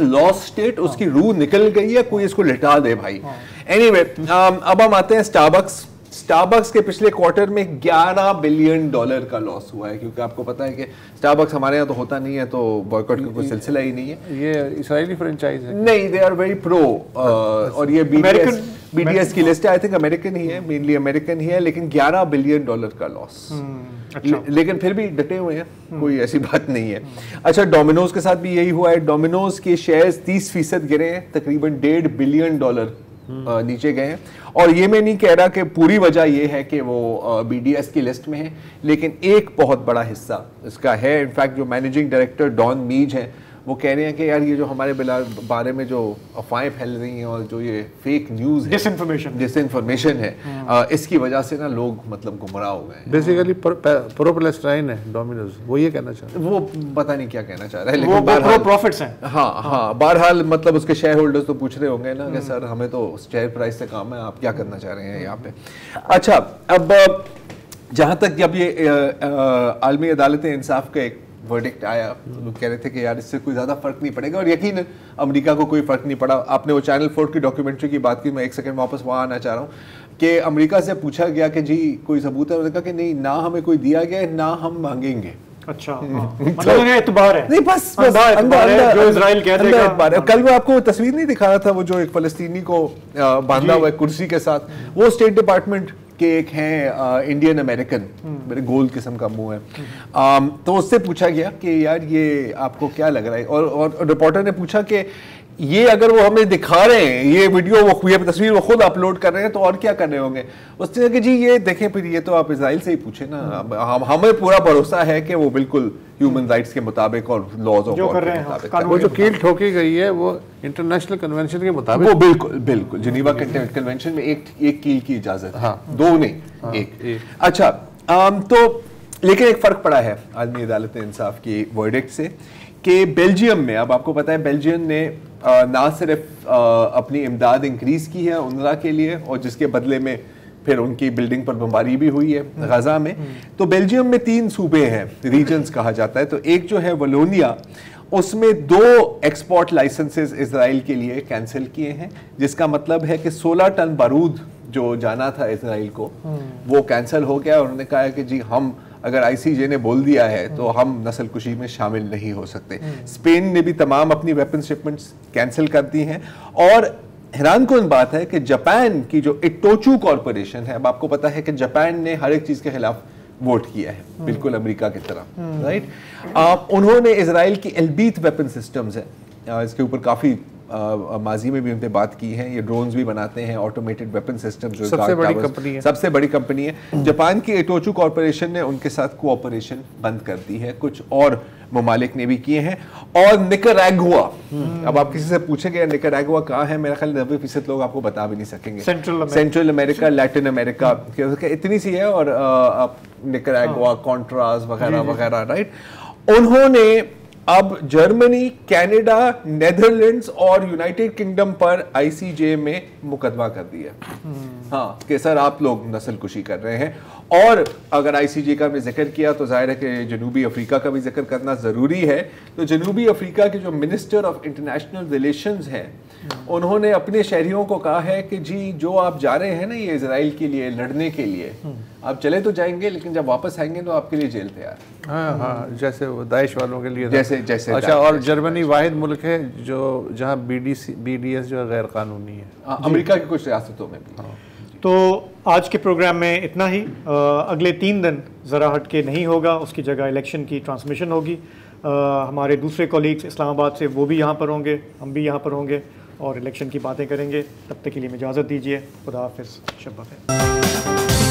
لاسٹ اٹ, اس کی روح نکل گئی ہے, کوئی اس کو لٹا دے بھائی. اینی وے, اب ہم آتے ہیں اسٹاربکس کے پچھلے کوارٹر میں $11 بلین کا لاس ہوا ہے, کیونکہ آپ کو پتا ہے کہ اسٹاربکس ہمارے یہاں تو ہوتا نہیں ہے, تو بوائیکاٹ کا کوئی سلسلہ ہی نہیں ہے. یہ اسرائیلی فرینچائز ہے نہیں, دے آر ویری پرو. اور یہ BDS کی لسٹ ہے, آئی تھنک امریکن ہی ہے, مینلی امریکن ہی ہے, لیکن $11 بلین کا لاس. لیکن پھر بھی ڈٹے ہوئے ہیں, کوئی ایسی بات نہیں ہے. اچھا, ڈومینوز کے ساتھ بھی یہی ہوا ہے. ڈومینوز کے شیئرز 30% گرے ہیں, تقریباً $1.5 بلین نیچے گئے ہیں. اور یہ میں نہیں کہہ رہا کہ پوری وجہ یہ ہے کہ وہ BDS کی لسٹ میں ہے, لیکن ایک بہت بڑا حصہ اس کا ہے. انفیکٹ جو مینیجنگ ڈائریکٹر ڈان میج ہیں وہ کہہ رہے ہیں کہ یار یہ جو ہمارے بارے میں جو افواہیں پھیل رہی ہیں اور جو یہ فیک نیوز ہے, ڈس انفارمیشن ہے, اس کی وجہ سے نا لوگ مطلب گمراہ ہو گئے ہیں. بیسیکلی پرو پلیسٹرائن ہے ڈومینوز, وہ یہ کہنا چاہ رہا ہے, وہ پتہ نہیں کیا کہنا چاہ رہا ہے, لیکن بہرحال پروفٹس ہیں. ہاں بہرحال مطلب اس کے شیئر ہولڈرز تو پوچھ رہے ہوں گے نا کہ سر ہمیں تو شیئر پرائز سے کام ہے, آپ کیا کرنا چاہ رہے ہیں یہاں پہ. اچھا, اب جہاں تک جب یہ عالمی عدالت انصاف کا ایک ورڈکٹ آیا, لوگ کہہ رہے تھے کہ یار اس سے کوئی زیادہ فرق نہیں پڑے گا, اور یقیناً امریکہ کو کوئی فرق نہیں پڑا. آپ نے وہ چینل 4 کی ڈاکیومنٹری کی بات کی, میں ایک سیکنڈ واپس وہاں آنا چاہ رہا ہوں کہ امریکہ سے پوچھا گیا کہ جی کوئی ثبوت ہے, انہوں نے کہا کہ نہیں, نہ ہمیں کوئی دیا گیا ہے نہ ہم مانگیں گے. اچھا, مطلب اعتبار ہے نہیں, بس جو اسرائیل کہتے ہیں. کل میں آپ کو تصویر نہیں دکھا رہا تھا, وہ جو ایک فلسطینی کو باندھا ہوا ہے کرسی کے ساتھ, وہ اسٹیٹ ڈپارٹمنٹ کہ ایک ہیں انڈین امریکن, میرے گول قسم کا منہ ہے. تو اس سے پوچھا گیا کہ یار یہ آپ کو کیا لگ رہا ہے, اور رپورٹر نے پوچھا کہ یہ اگر وہ ہمیں دکھا رہے ہیں یہ ویڈیو یہ تصویر وہ خود اپلوڈ کر رہے ہیں تو اور کیا کر رہے ہوں گے. اس نے کہ جی یہ دیکھیں پھر یہ تو آپ اسرائیل سے ہی پوچھیں نا, ہمیں پورا بھروسہ ہے کہ وہ بالکل ہیومن رائٹس کے مطابق اور لاز آف وار کے مطابق وہ جو کیل ٹھوکی گئی ہے وہ انٹرنیشنل کنونشن کے مطابق, وہ بالکل جنیوا کنونشن میں ایک کیل کی اجازت ہے, دو نہیں ایک. اچھا تو لیکن ایک فرق پڑا ہے عالمی عدالت انصاف کی ورڈکٹ سے کہ بیلجیم میں, اب آپ کو پتا ہے بیلجیم نے نہ صرف اپنی امداد انکریز کی ہے اونروا کے لیے, اور جس کے بدلے میں پھر ان کی بلڈنگ پر بمباری بھی ہوئی ہے غزہ میں. تو بیلجیم میں 3 صوبے ہیں, ریجنز کہا جاتا ہے. تو ایک جو ہے ولونیا, اس میں 2 ایکسپورٹ لائسنسز اسرائیل کے لیے کینسل کیے ہیں, جس کا مطلب ہے کہ 16 ٹن بارود جو جانا تھا اسرائیل کو وہ کینسل ہو گیا. اور انہوں نے کہا ہے کہ جی ہم اگر آئی سی جے نے بول دیا ہے تو ہم نسل کشی میں شامل نہیں ہو سکتے. اسپین نے بھی تمام اپنی ویپن شپمنٹس کینسل کر دی ہیں. اور حیران کن بات ہے کہ جاپان کی جو ایٹوچو کارپوریشن ہے, اب آپ کو پتا ہے کہ جاپان نے ہر ایک چیز کے خلاف ووٹ کیا ہے بالکل امریکہ کی طرح, رائٹ. انہوں نے اسرائیل کی البیت ویپن سسٹمز ہیں, اس کے اوپر کافی ماضی میں بھی ان پہ بات کی ہے. یہ ڈرونز بھی بناتے ہیں, آٹومیٹڈ ویپن سسٹم, جو سب سے بڑی کمپنی ہے. جاپان کی ایٹوچو کارپوریشن نے ان کے ساتھ کوآپریشن بند کر دی ہے, کچھ اور ممالک نے بھی کیے ہیں. اور نکراگوا, اب آپ کسی سے پوچھیں گے نکراگوا کہاں ہے, میرا خیال 90% لوگ آپ کو بتا بھی نہیں سکیں گے. سینٹرل امریکہ, لیٹن امریکہ, اتنی سی ہے. اور نکراگوا, کانٹراز وغیرہ وغیرہ, رائٹ. انہوں نے اب جرمنی, کینیڈا, نیدرلینڈز اور یونائٹڈ کنگڈم پر آئی سی جے میں مقدمہ کر دیا. ہاں کہ سر آپ لوگ نسل کشی کر رہے ہیں. اور اگر آئی سی جے کا بھی ذکر کیا تو ظاہر ہے کہ جنوبی افریقہ کا بھی ذکر کرنا ضروری ہے. تو جنوبی افریقہ کے جو منسٹر آف انٹرنیشنل ریلیشنز ہیں, انہوں نے اپنے شہریوں کو کہا ہے کہ جی جو آپ جا رہے ہیں نا یہ اسرائیل کے لیے لڑنے کے لیے, آپ چلے تو جائیں گے لیکن جب واپس آئیں گے تو آپ کے لیے جیل تیار. ہاں جیسے وہ داعش والوں کے لیے جیسے. اچھا, اور جرمنی واحد ملک ہے جو جہاں بی ڈی ایس جو غیر قانونی ہے, امریکہ کی کچھ ریاستوں میں بھی. تو آج کے پروگرام میں اتنا ہی. اگلے 3 دن ذرا ہٹ کے نہیں ہوگا, اس کی جگہ الیکشن کی ٹرانسمیشن ہوگی. ہمارے دوسرے کولیگز اسلام آباد سے وہ بھی یہاں پر ہوں گے, ہم بھی یہاں پر ہوں گے اور الیکشن کی باتیں کریں گے. تب تک کے لیے اجازت دیجیے. خدا حافظ, شب بخیر.